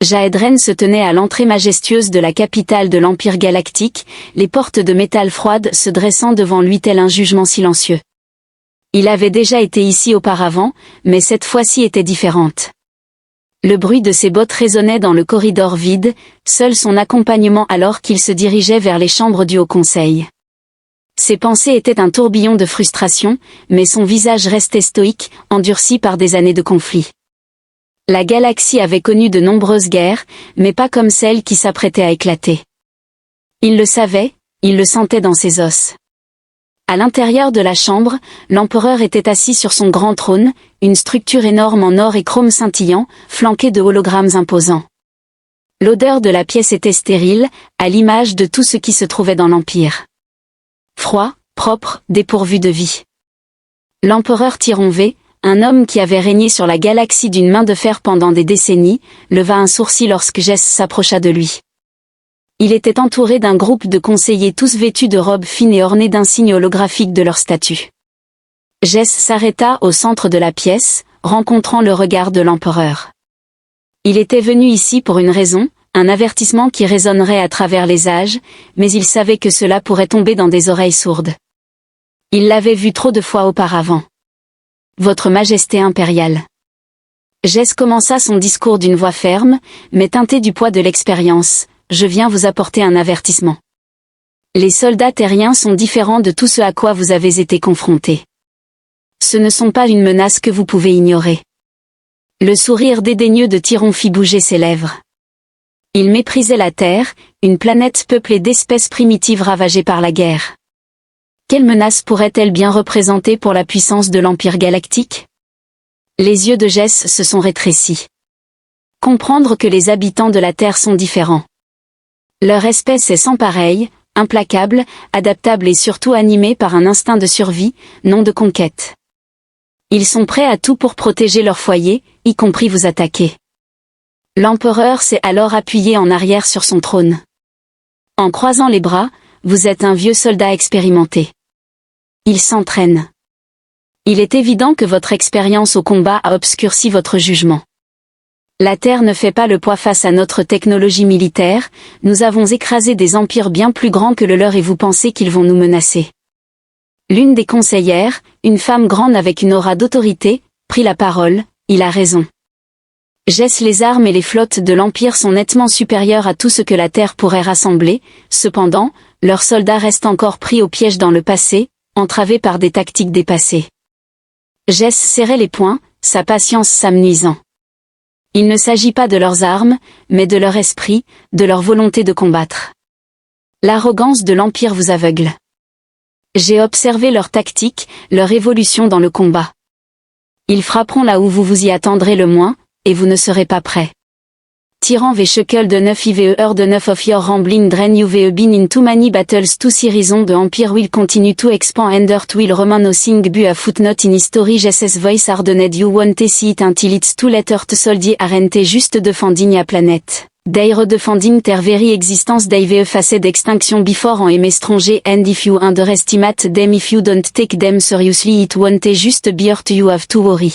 Jaedren se tenait à l'entrée majestueuse de la capitale de l'Empire galactique, les portes de métal froides se dressant devant lui tel un jugement silencieux. Il avait déjà été ici auparavant, mais cette fois-ci était différente. Le bruit de ses bottes résonnait dans le corridor vide, seul son accompagnement alors qu'il se dirigeait vers les chambres du Haut Conseil. Ses pensées étaient un tourbillon de frustration, mais son visage restait stoïque, endurci par des années de conflit. La galaxie avait connu de nombreuses guerres, mais pas comme celle qui s'apprêtait à éclater. Il le savait, il le sentait dans ses os. À l'intérieur de la chambre, l'empereur était assis sur son grand trône, une structure énorme en or et chrome scintillant, flanquée de hologrammes imposants. L'odeur de la pièce était stérile, à l'image de tout ce qui se trouvait dans l'Empire. Froid, propre, dépourvu de vie. L'empereur Tyron V, un homme qui avait régné sur la galaxie d'une main de fer pendant des décennies, leva un sourcil lorsque Jess s'approcha de lui. Il était entouré d'un groupe de conseillers tous vêtus de robes fines et ornés d'insignes holographiques de leur statut. Jess s'arrêta au centre de la pièce, rencontrant le regard de l'empereur. Il était venu ici pour une raison, un avertissement qui résonnerait à travers les âges, mais il savait que cela pourrait tomber dans des oreilles sourdes. Il l'avait vu trop de fois auparavant. Votre Majesté impériale. Jess commença son discours d'une voix ferme, mais teintée du poids de l'expérience. Je viens vous apporter un avertissement. Les soldats terriens sont différents de tout ce à quoi vous avez été confrontés. Ce ne sont pas une menace que vous pouvez ignorer. Le sourire dédaigneux de Tyron fit bouger ses lèvres. Il méprisait la Terre, une planète peuplée d'espèces primitives ravagées par la guerre. Quelle menace pourrait-elle bien représenter pour la puissance de l'Empire galactique? Les yeux de Jess se sont rétrécis. Comprendre que les habitants de la Terre sont différents. Leur espèce est sans pareil, implacable, adaptable et surtout animée par un instinct de survie, non de conquête. Ils sont prêts à tout pour protéger leur foyer, y compris vous attaquer. L'empereur s'est alors appuyé en arrière sur son trône. En croisant les bras, vous êtes un vieux soldat expérimenté. Il s'entraîne. Il est évident que votre expérience au combat a obscurci votre jugement. La Terre ne fait pas le poids face à notre technologie militaire, nous avons écrasé des empires bien plus grands que le leur et vous pensez qu'ils vont nous menacer. L'une des conseillères, une femme grande avec une aura d'autorité, prit la parole, il a raison. Jess, les armes et les flottes de l'Empire sont nettement supérieures à tout ce que la Terre pourrait rassembler, cependant, leurs soldats restent encore pris au piège dans le passé, entravés par des tactiques dépassées. Jess serrait les poings, sa patience s'amenuisant. Il ne s'agit pas de leurs armes, mais de leur esprit, de leur volonté de combattre. L'arrogance de l'Empire vous aveugle. J'ai observé leur tactique, leur évolution dans le combat. Ils frapperont là où vous vous y attendrez le moins, et vous ne serez pas prêt. Tyran V Shekel de 9 IVE Heure de 9 of your rambling drain UVE been in too many battles to see reason the Empire will continue to expand and earth will remain nothing but a footnote in history JSS voice hardened you won't see it until it's too late earth soldier aren't juste defending a planet. They redefending their very existence they faced d'extinction before en émestranger and if you underestimate them if you don't take them seriously it won't just be earth you have to worry.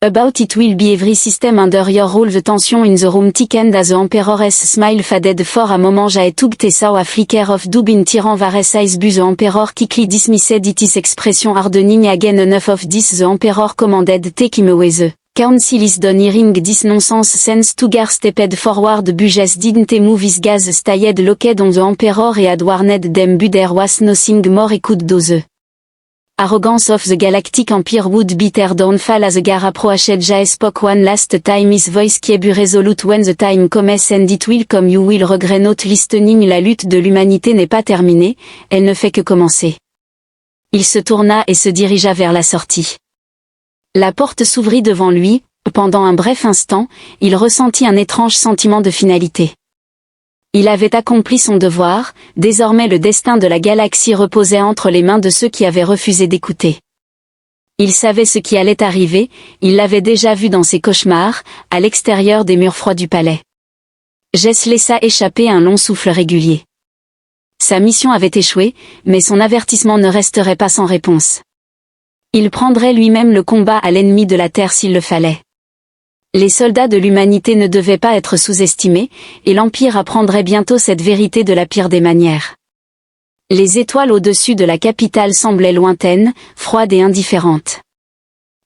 About it will be every system under your rule the tension in the room thickened as the emperor's smile faded for a moment jae tugged saw a flicker of doubt in Tyran Vares eyes but the emperor quickly dismissed its expression hardening again enough of this the emperor commanded take him away the council is done hearing this nonsense sense Tugar stepped forward Buges didn't move his gaze stayed locked on the emperor and had warned them but there was nothing more he could do the arrogance of the galactic empire would be their downfall as the gar approached jae spoke one last time his voice qui be resolute when the time comes and it will come you will regret not listening la lutte de l'humanité n'est pas terminée, elle ne fait que commencer. Il se tourna et se dirigea vers la sortie. La porte s'ouvrit devant lui, pendant un bref instant, il ressentit un étrange sentiment de finalité. Il avait accompli son devoir, désormais le destin de la galaxie reposait entre les mains de ceux qui avaient refusé d'écouter. Il savait ce qui allait arriver, il l'avait déjà vu dans ses cauchemars, à l'extérieur des murs froids du palais. Jess laissa échapper un long souffle régulier. Sa mission avait échoué, mais son avertissement ne resterait pas sans réponse. Il prendrait lui-même le combat à l'ennemi de la Terre s'il le fallait. Les soldats de l'humanité ne devaient pas être sous-estimés, et l'Empire apprendrait bientôt cette vérité de la pire des manières. Les étoiles au-dessus de la capitale semblaient lointaines, froides et indifférentes.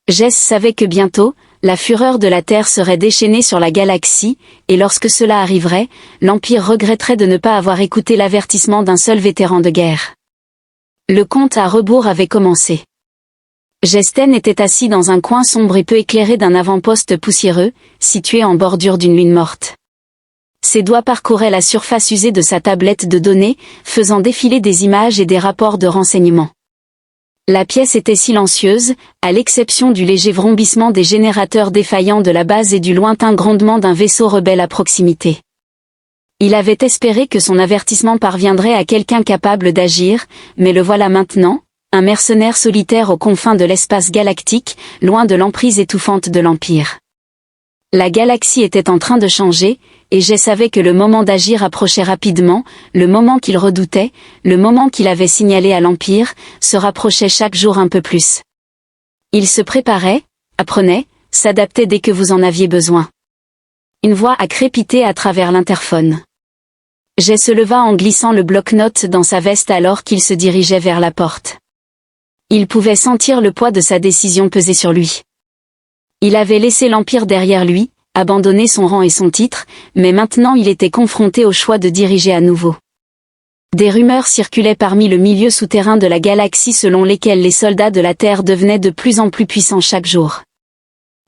Jess savait que bientôt, la fureur de la Terre serait déchaînée sur la galaxie, et lorsque cela arriverait, l'Empire regretterait de ne pas avoir écouté l'avertissement d'un seul vétéran de guerre. Le compte à rebours avait commencé. Gesten était assis dans un coin sombre et peu éclairé d'un avant-poste poussiéreux, situé en bordure d'une lune morte. Ses doigts parcouraient la surface usée de sa tablette de données, faisant défiler des images et des rapports de renseignements. La pièce était silencieuse, à l'exception du léger vrombissement des générateurs défaillants de la base et du lointain grondement d'un vaisseau rebelle à proximité. Il avait espéré que son avertissement parviendrait à quelqu'un capable d'agir, mais le voilà maintenant, un mercenaire solitaire aux confins de l'espace galactique, loin de l'emprise étouffante de l'Empire. La galaxie était en train de changer, et Jay savait que le moment d'agir approchait rapidement, le moment qu'il redoutait, le moment qu'il avait signalé à l'Empire, se rapprochait chaque jour un peu plus. Il se préparait, apprenait, s'adaptait dès que vous en aviez besoin. Une voix a crépité à travers l'interphone. Jay se leva en glissant le bloc-notes dans sa veste alors qu'il se dirigeait vers la porte. Il pouvait sentir le poids de sa décision peser sur lui. Il avait laissé l'Empire derrière lui, abandonné son rang et son titre, mais maintenant il était confronté au choix de diriger à nouveau. Des rumeurs circulaient parmi le milieu souterrain de la galaxie selon lesquelles les soldats de la Terre devenaient de plus en plus puissants chaque jour.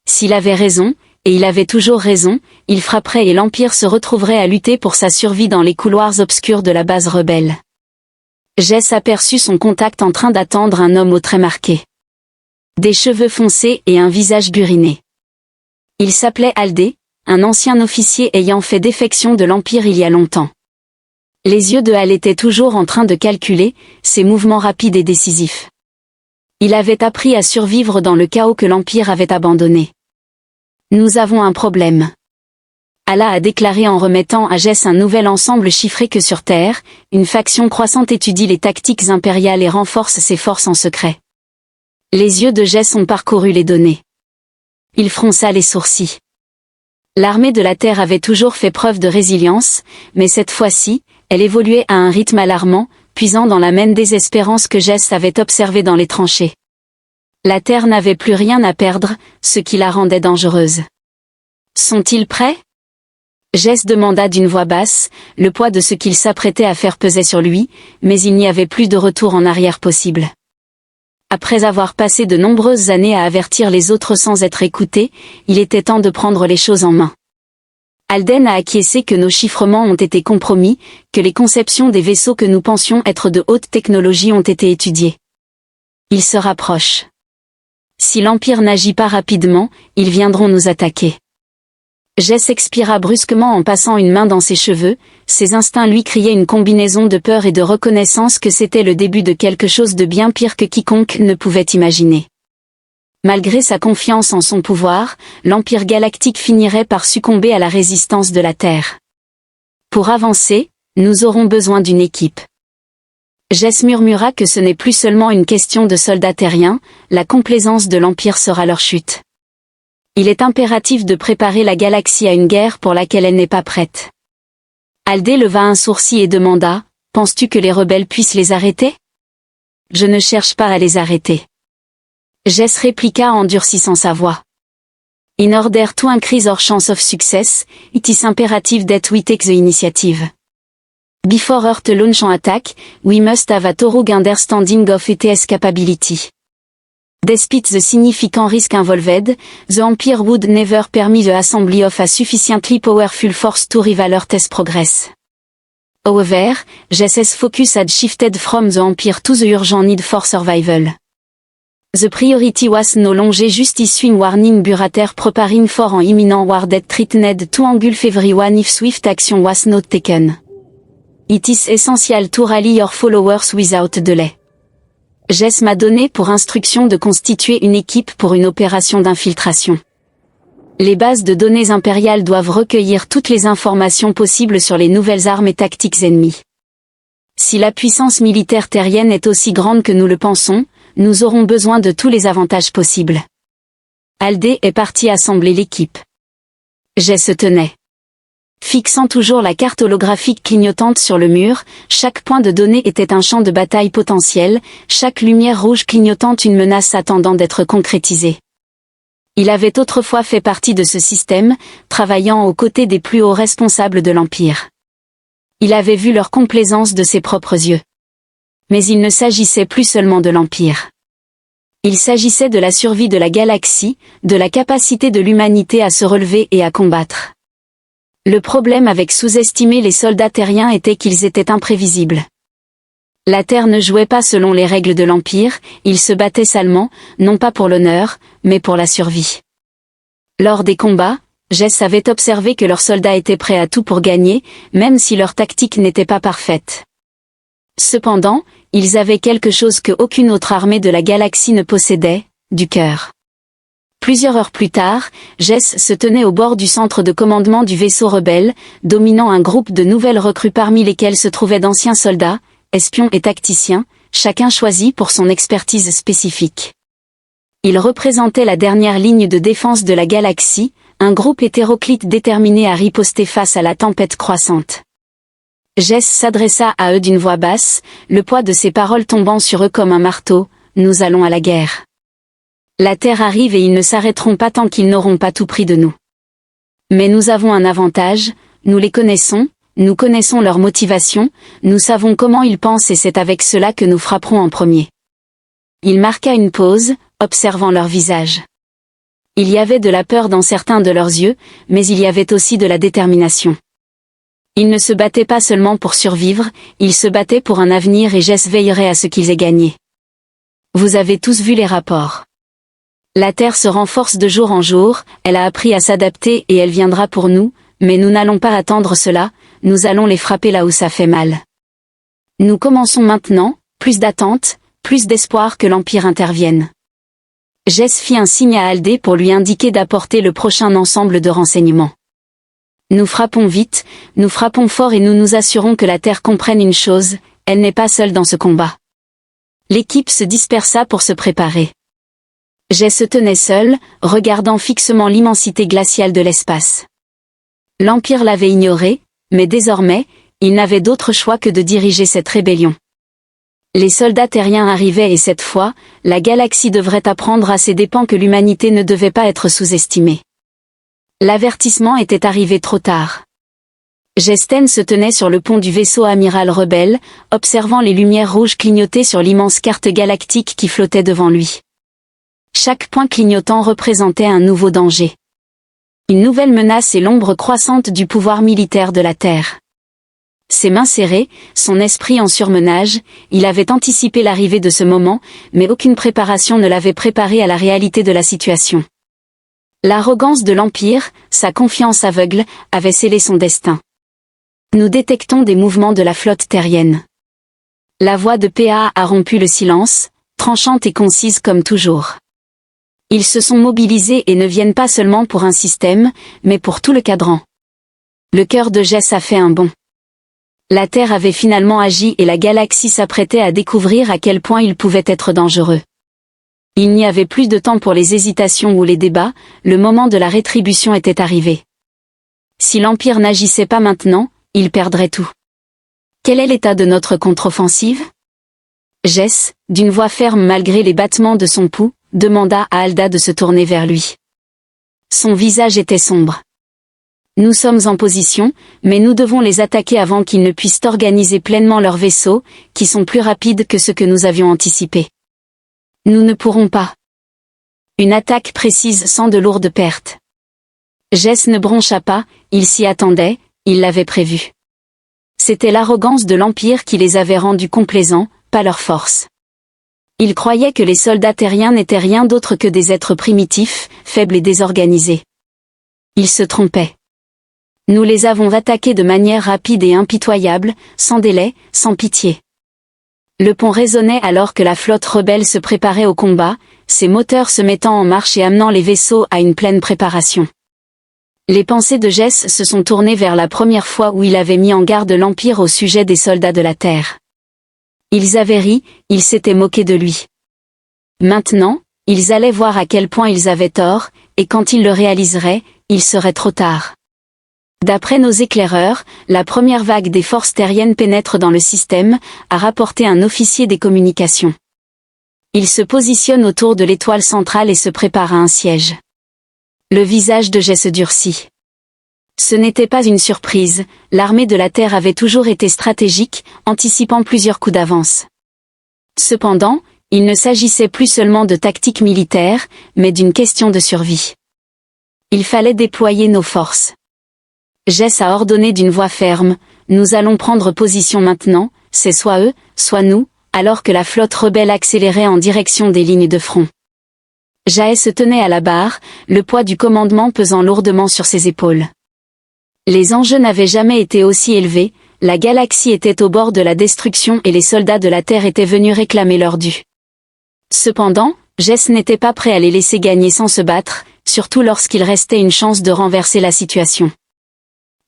S'il avait raison, et il avait toujours raison, il frapperait et l'Empire se retrouverait à lutter pour sa survie dans les couloirs obscurs de la base rebelle. Jess aperçut son contact en train d'attendre un homme aux traits marqués. Des cheveux foncés et un visage buriné. Il s'appelait Aldé, un ancien officier ayant fait défection de l'Empire il y a longtemps. Les yeux de Hal étaient toujours en train de calculer, ses mouvements rapides et décisifs. Il avait appris à survivre dans le chaos que l'Empire avait abandonné. Nous avons un problème. Allah a déclaré en remettant à Jess un nouvel ensemble chiffré que sur Terre, une faction croissante étudie les tactiques impériales et renforce ses forces en secret. Les yeux de Jess ont parcouru les données. Il fronça les sourcils. L'armée de la Terre avait toujours fait preuve de résilience, mais cette fois-ci, elle évoluait à un rythme alarmant, puisant dans la même désespérance que Jess avait observé dans les tranchées. La Terre n'avait plus rien à perdre, ce qui la rendait dangereuse. Sont-ils prêts? Jess demanda d'une voix basse, le poids de ce qu'il s'apprêtait à faire pesait sur lui, mais il n'y avait plus de retour en arrière possible. Après avoir passé de nombreuses années à avertir les autres sans être écouté, il était temps de prendre les choses en main. Alden a acquiescé que nos chiffrements ont été compromis, que les conceptions des vaisseaux que nous pensions être de haute technologie ont été étudiées. Ils se rapprochent. Si l'Empire n'agit pas rapidement, ils viendront nous attaquer. Jess expira brusquement en passant une main dans ses cheveux, ses instincts lui criaient une combinaison de peur et de reconnaissance que c'était le début de quelque chose de bien pire que quiconque ne pouvait imaginer. Malgré sa confiance en son pouvoir, l'Empire galactique finirait par succomber à la résistance de la Terre. Pour avancer, nous aurons besoin d'une équipe. Jess murmura que ce n'est plus seulement une question de soldats terriens, la complaisance de l'Empire sera leur chute. Il est impératif de préparer la galaxie à une guerre pour laquelle elle n'est pas prête. Aldé leva un sourcil et demanda, « Penses-tu que les rebelles puissent les arrêter ?»« Je ne cherche pas à les arrêter. » Jess répliqua en durcissant sa voix. « In order to increase our chance of success, it is imperative that we take the initiative. Before Earth launch an attack, we must have a thorough understanding of its capability. Despite the significant risk involved, the Empire would never permit the assembly of a sufficiently powerful force to rival Earth's progress. However, Jess's focus had shifted from the Empire to the urgent need for survival. The priority was no longer just issuing warning but preparing for an imminent war that threatened to engulf everyone if swift action was not taken. It is essential to rally your followers without delay. Jess m'a donné pour instruction de constituer une équipe pour une opération d'infiltration. Les bases de données impériales doivent recueillir toutes les informations possibles sur les nouvelles armes et tactiques ennemies. Si la puissance militaire terrienne est aussi grande que nous le pensons, nous aurons besoin de tous les avantages possibles. Aldé est parti assembler l'équipe. Jess se tenait. Fixant toujours la carte holographique clignotante sur le mur, chaque point de données était un champ de bataille potentiel, chaque lumière rouge clignotante une menace attendant d'être concrétisée. Il avait autrefois fait partie de ce système, travaillant aux côtés des plus hauts responsables de l'Empire. Il avait vu leur complaisance de ses propres yeux. Mais il ne s'agissait plus seulement de l'Empire. Il s'agissait de la survie de la galaxie, de la capacité de l'humanité à se relever et à combattre. Le problème avec sous-estimer les soldats terriens était qu'ils étaient imprévisibles. La Terre ne jouait pas selon les règles de l'Empire, ils se battaient salement, non pas pour l'honneur, mais pour la survie. Lors des combats, Jess avait observé que leurs soldats étaient prêts à tout pour gagner, même si leur tactique n'était pas parfaite. Cependant, ils avaient quelque chose que aucune autre armée de la galaxie ne possédait, du cœur. Plusieurs heures plus tard, Jess se tenait au bord du centre de commandement du vaisseau rebelle, dominant un groupe de nouvelles recrues parmi lesquelles se trouvaient d'anciens soldats, espions et tacticiens, chacun choisi pour son expertise spécifique. Ils représentaient la dernière ligne de défense de la galaxie, un groupe hétéroclite déterminé à riposter face à la tempête croissante. Jess s'adressa à eux d'une voix basse, le poids de ses paroles tombant sur eux comme un marteau, « Nous allons à la guerre. La Terre arrive et ils ne s'arrêteront pas tant qu'ils n'auront pas tout pris de nous. Mais nous avons un avantage, nous les connaissons, nous connaissons leur motivation, nous savons comment ils pensent et c'est avec cela que nous frapperons en premier. » Il marqua une pause, observant leur visage. Il y avait de la peur dans certains de leurs yeux, mais il y avait aussi de la détermination. Ils ne se battaient pas seulement pour survivre, ils se battaient pour un avenir et Jess veillerait à ce qu'ils aient gagné. Vous avez tous vu les rapports. La Terre se renforce de jour en jour, elle a appris à s'adapter et elle viendra pour nous, mais nous n'allons pas attendre cela, nous allons les frapper là où ça fait mal. Nous commençons maintenant, plus d'attente, plus d'espoir que l'Empire intervienne. Jess fit un signe à Aldé pour lui indiquer d'apporter le prochain ensemble de renseignements. Nous frappons vite, nous frappons fort et nous nous assurons que la Terre comprenne une chose, elle n'est pas seule dans ce combat. L'équipe se dispersa pour se préparer. Jess se tenait seul, regardant fixement l'immensité glaciale de l'espace. L'Empire l'avait ignoré, mais désormais, il n'avait d'autre choix que de diriger cette rébellion. Les soldats terriens arrivaient et cette fois, la galaxie devrait apprendre à ses dépens que l'humanité ne devait pas être sous-estimée. L'avertissement était arrivé trop tard. Gesten se tenait sur le pont du vaisseau amiral rebelle, observant les lumières rouges clignoter sur l'immense carte galactique qui flottait devant lui. Chaque point clignotant représentait un nouveau danger. Une nouvelle menace et l'ombre croissante du pouvoir militaire de la Terre. Ses mains serrées, son esprit en surmenage, il avait anticipé l'arrivée de ce moment, mais aucune préparation ne l'avait préparé à la réalité de la situation. L'arrogance de l'Empire, sa confiance aveugle, avait scellé son destin. Nous détectons des mouvements de la flotte terrienne. La voix de PA a rompu le silence, tranchante et concise comme toujours. Ils se sont mobilisés et ne viennent pas seulement pour un système, mais pour tout le cadran. Le cœur de Jess a fait un bond. La Terre avait finalement agi et la galaxie s'apprêtait à découvrir à quel point il pouvait être dangereux. Il n'y avait plus de temps pour les hésitations ou les débats, le moment de la rétribution était arrivé. Si l'Empire n'agissait pas maintenant, il perdrait tout. Quel est l'état de notre contre-offensive? Jess, d'une voix ferme malgré les battements de son pouls, demanda à Alda de se tourner vers lui. Son visage était sombre. Nous sommes en position, mais nous devons les attaquer avant qu'ils ne puissent organiser pleinement leurs vaisseaux, qui sont plus rapides que ce que nous avions anticipé. Nous ne pourrons pas. Une attaque précise sans de lourdes pertes. Jess ne broncha pas, il s'y attendait, il l'avait prévu. C'était l'arrogance de l'Empire qui les avait rendus complaisants, pas leur force. Ils croyaient que les soldats terriens n'étaient rien d'autre que des êtres primitifs, faibles et désorganisés. Ils se trompaient. Nous les avons attaqués de manière rapide et impitoyable, sans délai, sans pitié. Le pont résonnait alors que la flotte rebelle se préparait au combat, ses moteurs se mettant en marche et amenant les vaisseaux à une pleine préparation. Les pensées de Jess se sont tournées vers la première fois où il avait mis en garde l'Empire au sujet des soldats de la Terre. Ils avaient ri, ils s'étaient moqués de lui. Maintenant, ils allaient voir à quel point ils avaient tort, et quand ils le réaliseraient, il serait trop tard. D'après nos éclaireurs, la première vague des forces terriennes pénètre dans le système, a rapporté un officier des communications. Il se positionne autour de l'étoile centrale et se prépare à un siège. Le visage de Jay se durcit. Ce n'était pas une surprise, l'armée de la Terre avait toujours été stratégique, anticipant plusieurs coups d'avance. Cependant, il ne s'agissait plus seulement de tactique militaire, mais d'une question de survie. Il fallait déployer nos forces. Jess a ordonné d'une voix ferme, « Nous allons prendre position maintenant, c'est soit eux, soit nous », alors que la flotte rebelle accélérait en direction des lignes de front. Jae se tenait à la barre, le poids du commandement pesant lourdement sur ses épaules. Les enjeux n'avaient jamais été aussi élevés, la galaxie était au bord de la destruction et les soldats de la Terre étaient venus réclamer leur dû. Cependant, Jess n'était pas prêt à les laisser gagner sans se battre, surtout lorsqu'il restait une chance de renverser la situation.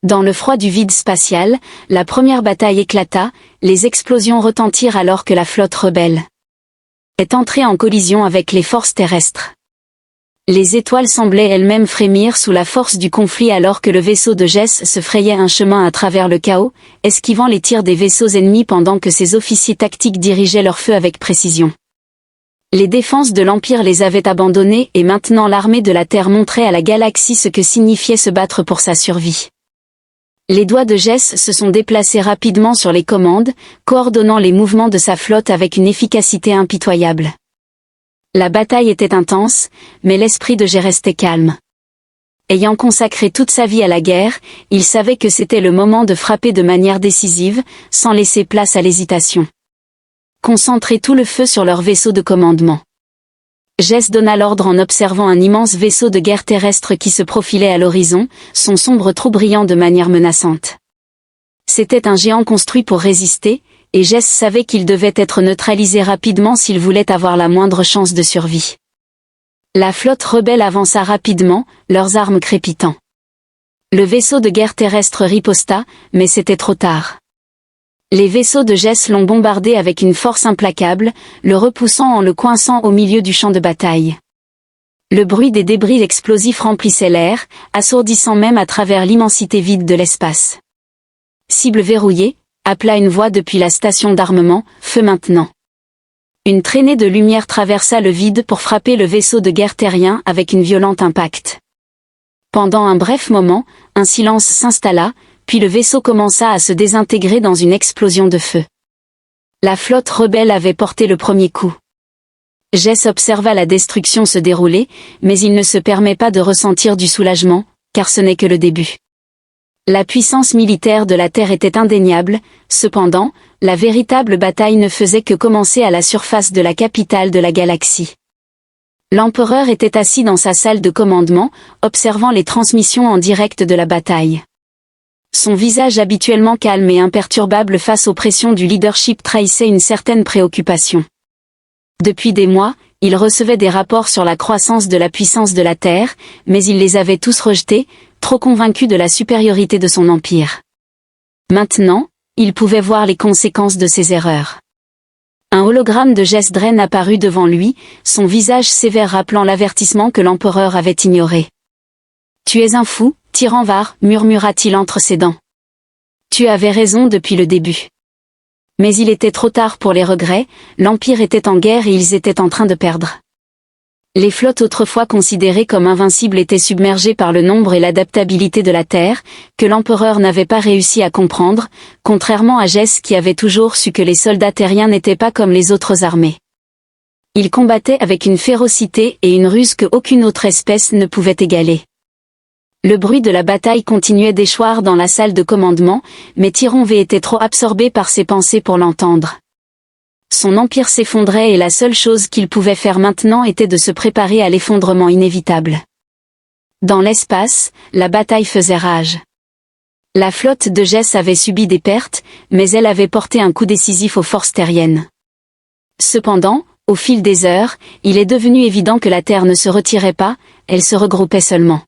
Dans le froid du vide spatial, la première bataille éclata, les explosions retentirent alors que la flotte rebelle est entrée en collision avec les forces terrestres. Les étoiles semblaient elles-mêmes frémir sous la force du conflit alors que le vaisseau de Jess se frayait un chemin à travers le chaos, esquivant les tirs des vaisseaux ennemis pendant que ses officiers tactiques dirigeaient leur feu avec précision. Les défenses de l'Empire les avaient abandonnés et maintenant l'armée de la Terre montrait à la galaxie ce que signifiait se battre pour sa survie. Les doigts de Jess se sont déplacés rapidement sur les commandes, coordonnant les mouvements de sa flotte avec une efficacité impitoyable. La bataille était intense, mais l'esprit de Jay restait calme. Ayant consacré toute sa vie à la guerre, il savait que c'était le moment de frapper de manière décisive, sans laisser place à l'hésitation. Concentrer tout le feu sur leur vaisseau de commandement. Jess donna l'ordre en observant un immense vaisseau de guerre terrestre qui se profilait à l'horizon, son sombre trou brillant de manière menaçante. C'était un géant construit pour résister, et Jess savait qu'il devait être neutralisé rapidement s'il voulait avoir la moindre chance de survie. La flotte rebelle avança rapidement, leurs armes crépitant. Le vaisseau de guerre terrestre riposta, mais c'était trop tard. Les vaisseaux de Jess l'ont bombardé avec une force implacable, le repoussant en le coinçant au milieu du champ de bataille. Le bruit des débris explosifs remplissait l'air, assourdissant même à travers l'immensité vide de l'espace. Cible verrouillée, appela une voix depuis la station d'armement, feu maintenant. Une traînée de lumière traversa le vide pour frapper le vaisseau de guerre terrien avec une violente impact. Pendant un bref moment, un silence s'installa, puis le vaisseau commença à se désintégrer dans une explosion de feu. La flotte rebelle avait porté le premier coup. Jess observa la destruction se dérouler, mais il ne se permet pas de ressentir du soulagement, car ce n'est que le début. La puissance militaire de la Terre était indéniable, cependant, la véritable bataille ne faisait que commencer à la surface de la capitale de la galaxie. L'empereur était assis dans sa salle de commandement, observant les transmissions en direct de la bataille. Son visage habituellement calme et imperturbable face aux pressions du leadership trahissait une certaine préoccupation. Depuis des mois, il recevait des rapports sur la croissance de la puissance de la Terre, mais il les avait tous rejetés, trop convaincu de la supériorité de son empire. Maintenant, il pouvait voir les conséquences de ses erreurs. Un hologramme de Jess Dren apparut devant lui, son visage sévère rappelant l'avertissement que l'empereur avait ignoré. « Tu es un fou, Tyranvar, murmura-t-il entre ses dents. Tu avais raison depuis le début. Mais il était trop tard pour les regrets, l'Empire était en guerre et ils étaient en train de perdre. Les flottes autrefois considérées comme invincibles étaient submergées par le nombre et l'adaptabilité de la Terre, que l'empereur n'avait pas réussi à comprendre, contrairement à Jess qui avait toujours su que les soldats terriens n'étaient pas comme les autres armées. Ils combattaient avec une férocité et une ruse que aucune autre espèce ne pouvait égaler. Le bruit de la bataille continuait d'échoir dans la salle de commandement, mais Tyron V était trop absorbé par ses pensées pour l'entendre. Son empire s'effondrait et la seule chose qu'il pouvait faire maintenant était de se préparer à l'effondrement inévitable. Dans l'espace, la bataille faisait rage. La flotte de Jess avait subi des pertes, mais elle avait porté un coup décisif aux forces terriennes. Cependant, au fil des heures, il est devenu évident que la Terre ne se retirait pas, elle se regroupait seulement.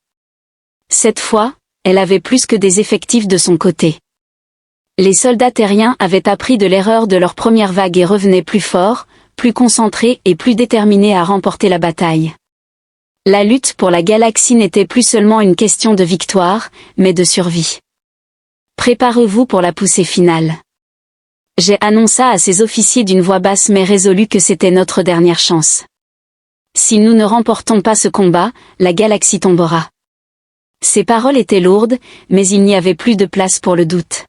Cette fois, elle avait plus que des effectifs de son côté. Les soldats terriens avaient appris de l'erreur de leur première vague et revenaient plus forts, plus concentrés et plus déterminés à remporter la bataille. La lutte pour la galaxie n'était plus seulement une question de victoire, mais de survie. Préparez-vous pour la poussée finale. J'ai annoncé à ses officiers d'une voix basse mais résolue que c'était notre dernière chance. Si nous ne remportons pas ce combat, la galaxie tombera. Ces paroles étaient lourdes, mais il n'y avait plus de place pour le doute.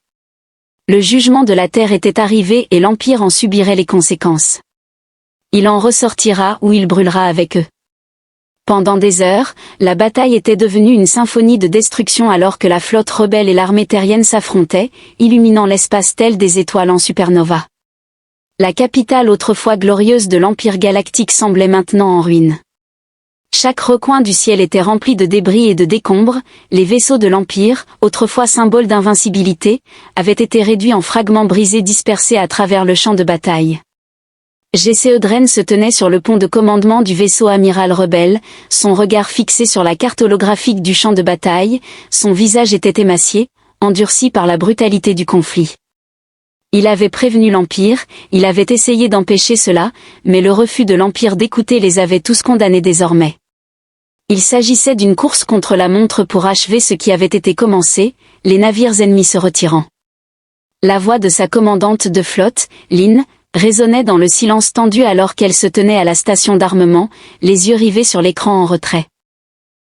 Le jugement de la Terre était arrivé et l'Empire en subirait les conséquences. Il en ressortira ou il brûlera avec eux. Pendant des heures, la bataille était devenue une symphonie de destruction alors que la flotte rebelle et l'armée terrienne s'affrontaient, illuminant l'espace tel des étoiles en supernova. La capitale autrefois glorieuse de l'Empire galactique semblait maintenant en ruine. Chaque recoin du ciel était rempli de débris et de décombres, les vaisseaux de l'Empire, autrefois symboles d'invincibilité, avaient été réduits en fragments brisés dispersés à travers le champ de bataille. G.C. Dren se tenait sur le pont de commandement du vaisseau amiral rebelle, son regard fixé sur la carte holographique du champ de bataille, son visage était émacié, endurci par la brutalité du conflit. Il avait prévenu l'Empire, il avait essayé d'empêcher cela, mais le refus de l'Empire d'écouter les avait tous condamnés désormais. Il s'agissait d'une course contre la montre pour achever ce qui avait été commencé, les navires ennemis se retirant. La voix de sa commandante de flotte, Lynn, résonnait dans le silence tendu alors qu'elle se tenait à la station d'armement, les yeux rivés sur l'écran en retrait.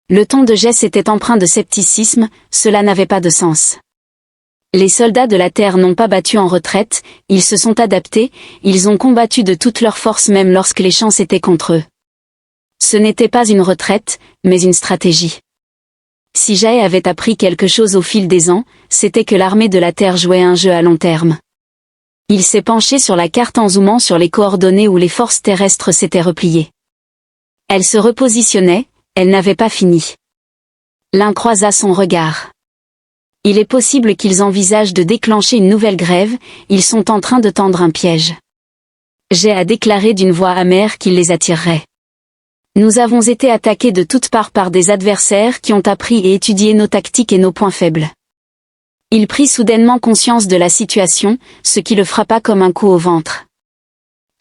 Le ton de Jess était empreint de scepticisme, cela n'avait pas de sens. Les soldats de la Terre n'ont pas battu en retraite, ils se sont adaptés, ils ont combattu de toute leur force même lorsque les chances étaient contre eux. Ce n'était pas une retraite, mais une stratégie. Si Jae avait appris quelque chose au fil des ans, c'était que l'armée de la Terre jouait un jeu à long terme. Il s'est penché sur la carte en zoomant sur les coordonnées où les forces terrestres s'étaient repliées. Elles se repositionnaient, elles n'avaient pas fini. L'un croisa son regard. Il est possible qu'ils envisagent de déclencher une nouvelle grève, ils sont en train de tendre un piège. J'ai à déclarer d'une voix amère qu'il les attirerait. Nous avons été attaqués de toutes parts par des adversaires qui ont appris et étudié nos tactiques et nos points faibles. Il prit soudainement conscience de la situation, ce qui le frappa comme un coup au ventre.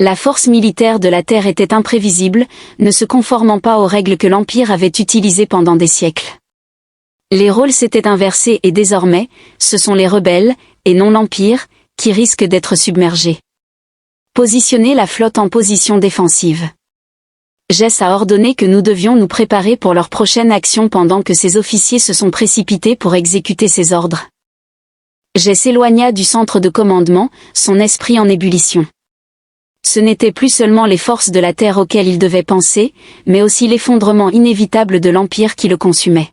La force militaire de la Terre était imprévisible, ne se conformant pas aux règles que l'Empire avait utilisées pendant des siècles. Les rôles s'étaient inversés et désormais, ce sont les rebelles, et non l'Empire, qui risquent d'être submergés. Positionnez la flotte en position défensive. Jess a ordonné que nous devions nous préparer pour leur prochaine action pendant que ses officiers se sont précipités pour exécuter ses ordres. Jess s'éloigna du centre de commandement, son esprit en ébullition. Ce n'était plus seulement les forces de la Terre auxquelles il devait penser, mais aussi l'effondrement inévitable de l'Empire qui le consumait.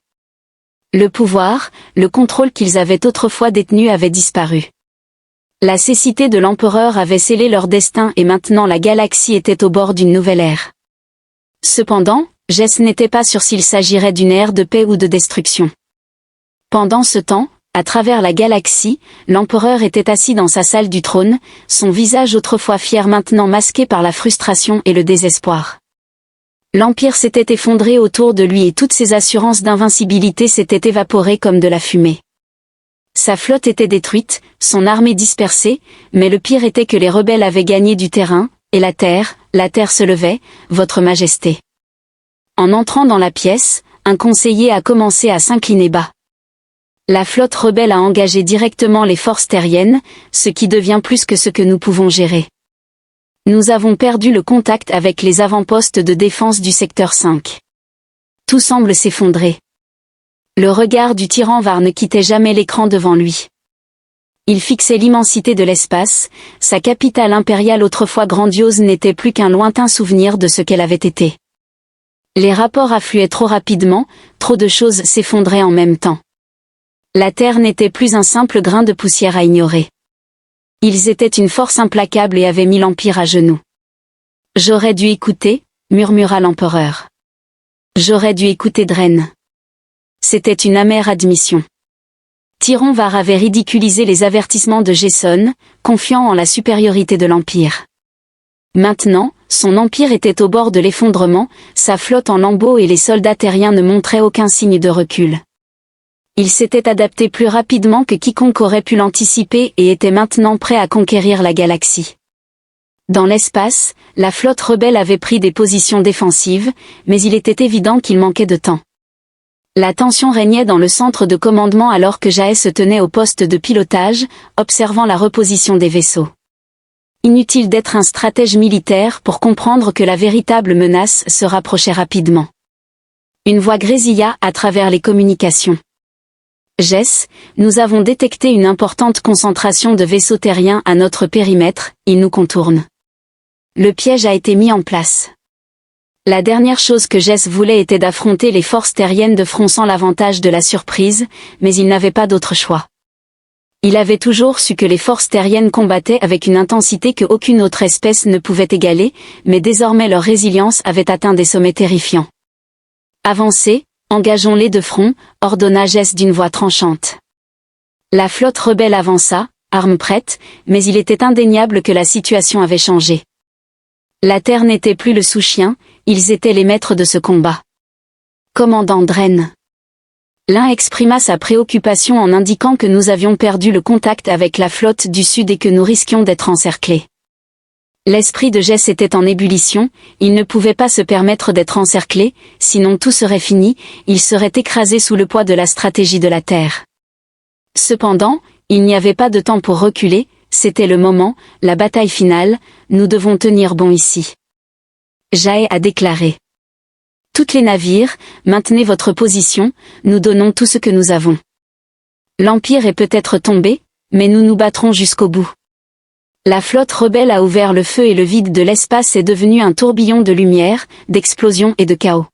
Le pouvoir, le contrôle qu'ils avaient autrefois détenu avait disparu. La cécité de l'empereur avait scellé leur destin et maintenant la galaxie était au bord d'une nouvelle ère. Cependant, Jess n'était pas sûr s'il s'agirait d'une ère de paix ou de destruction. Pendant ce temps, à travers la galaxie, l'empereur était assis dans sa salle du trône, son visage autrefois fier maintenant masqué par la frustration et le désespoir. L'Empire s'était effondré autour de lui et toutes ses assurances d'invincibilité s'étaient évaporées comme de la fumée. Sa flotte était détruite, son armée dispersée, mais le pire était que les rebelles avaient gagné du terrain, et la Terre se levait, Votre Majesté. En entrant dans la pièce, un conseiller a commencé à s'incliner bas. La flotte rebelle a engagé directement les forces terriennes, ce qui devient plus que ce que nous pouvons gérer. Nous avons perdu le contact avec les avant-postes de défense du secteur 5. Tout semble s'effondrer. Le regard du tyran Var ne quittait jamais l'écran devant lui. Il fixait l'immensité de l'espace, sa capitale impériale autrefois grandiose n'était plus qu'un lointain souvenir de ce qu'elle avait été. Les rapports affluaient trop rapidement, trop de choses s'effondraient en même temps. La Terre n'était plus un simple grain de poussière à ignorer. Ils étaient une force implacable et avaient mis l'Empire à genoux. J'aurais dû écouter, murmura l'empereur. J'aurais dû écouter Dren. C'était une amère admission. Tyron Var avait ridiculisé les avertissements de Jason, confiant en la supériorité de l'Empire. Maintenant, son empire était au bord de l'effondrement, sa flotte en lambeaux et les soldats terriens ne montraient aucun signe de recul. Il s'était adapté plus rapidement que quiconque aurait pu l'anticiper et était maintenant prêt à conquérir la galaxie. Dans l'espace, la flotte rebelle avait pris des positions défensives, mais il était évident qu'il manquait de temps. La tension régnait dans le centre de commandement alors que Jae se tenait au poste de pilotage, observant la reposition des vaisseaux. Inutile d'être un stratège militaire pour comprendre que la véritable menace se rapprochait rapidement. Une voix grésilla à travers les communications. Jess, nous avons détecté une importante concentration de vaisseaux terriens à notre périmètre, ils nous contournent. Le piège a été mis en place. La dernière chose que Jess voulait était d'affronter les forces terriennes de front sans l'avantage de la surprise, mais il n'avait pas d'autre choix. Il avait toujours su que les forces terriennes combattaient avec une intensité que aucune autre espèce ne pouvait égaler, mais désormais leur résilience avait atteint des sommets terrifiants. Avancez, engageons-les de front, ordonna Jess d'une voix tranchante. La flotte rebelle avança, armes prêtes, mais il était indéniable que la situation avait changé. La Terre n'était plus le sous-chien, ils étaient les maîtres de ce combat. Commandant Dren. L'un exprima sa préoccupation en indiquant que nous avions perdu le contact avec la flotte du Sud et que nous risquions d'être encerclés. L'esprit de Jess était en ébullition, il ne pouvait pas se permettre d'être encerclé, sinon tout serait fini, il serait écrasé sous le poids de la stratégie de la Terre. Cependant, il n'y avait pas de temps pour reculer, c'était le moment, la bataille finale, nous devons tenir bon ici. Jae a déclaré. Toutes les navires, maintenez votre position, nous donnons tout ce que nous avons. L'Empire est peut-être tombé, mais nous nous battrons jusqu'au bout. La flotte rebelle a ouvert le feu et le vide de l'espace est devenu un tourbillon de lumière, d'explosions et de chaos.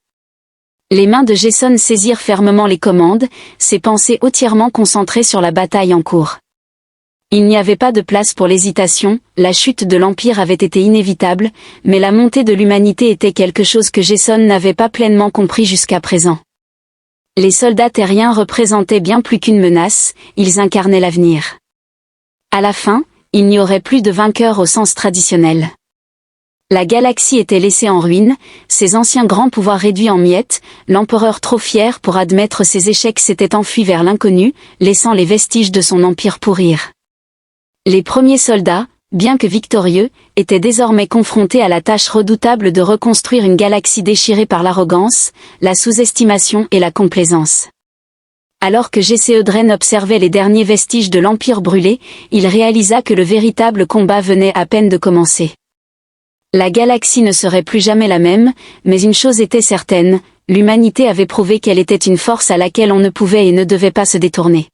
Les mains de Jason saisirent fermement les commandes, ses pensées entièrement concentrées sur la bataille en cours. Il n'y avait pas de place pour l'hésitation, la chute de l'Empire avait été inévitable, mais la montée de l'humanité était quelque chose que Jason n'avait pas pleinement compris jusqu'à présent. Les soldats terriens représentaient bien plus qu'une menace, ils incarnaient l'avenir. À la fin, il n'y aurait plus de vainqueur au sens traditionnel. La galaxie était laissée en ruine, ses anciens grands pouvoirs réduits en miettes, l'empereur trop fier pour admettre ses échecs s'était enfui vers l'inconnu, laissant les vestiges de son empire pourrir. Les premiers soldats, bien que victorieux, étaient désormais confrontés à la tâche redoutable de reconstruire une galaxie déchirée par l'arrogance, la sous-estimation et la complaisance. Alors que G.C. Dren observait les derniers vestiges de l'Empire brûlé, il réalisa que le véritable combat venait à peine de commencer. La galaxie ne serait plus jamais la même, mais une chose était certaine, l'humanité avait prouvé qu'elle était une force à laquelle on ne pouvait et ne devait pas se détourner.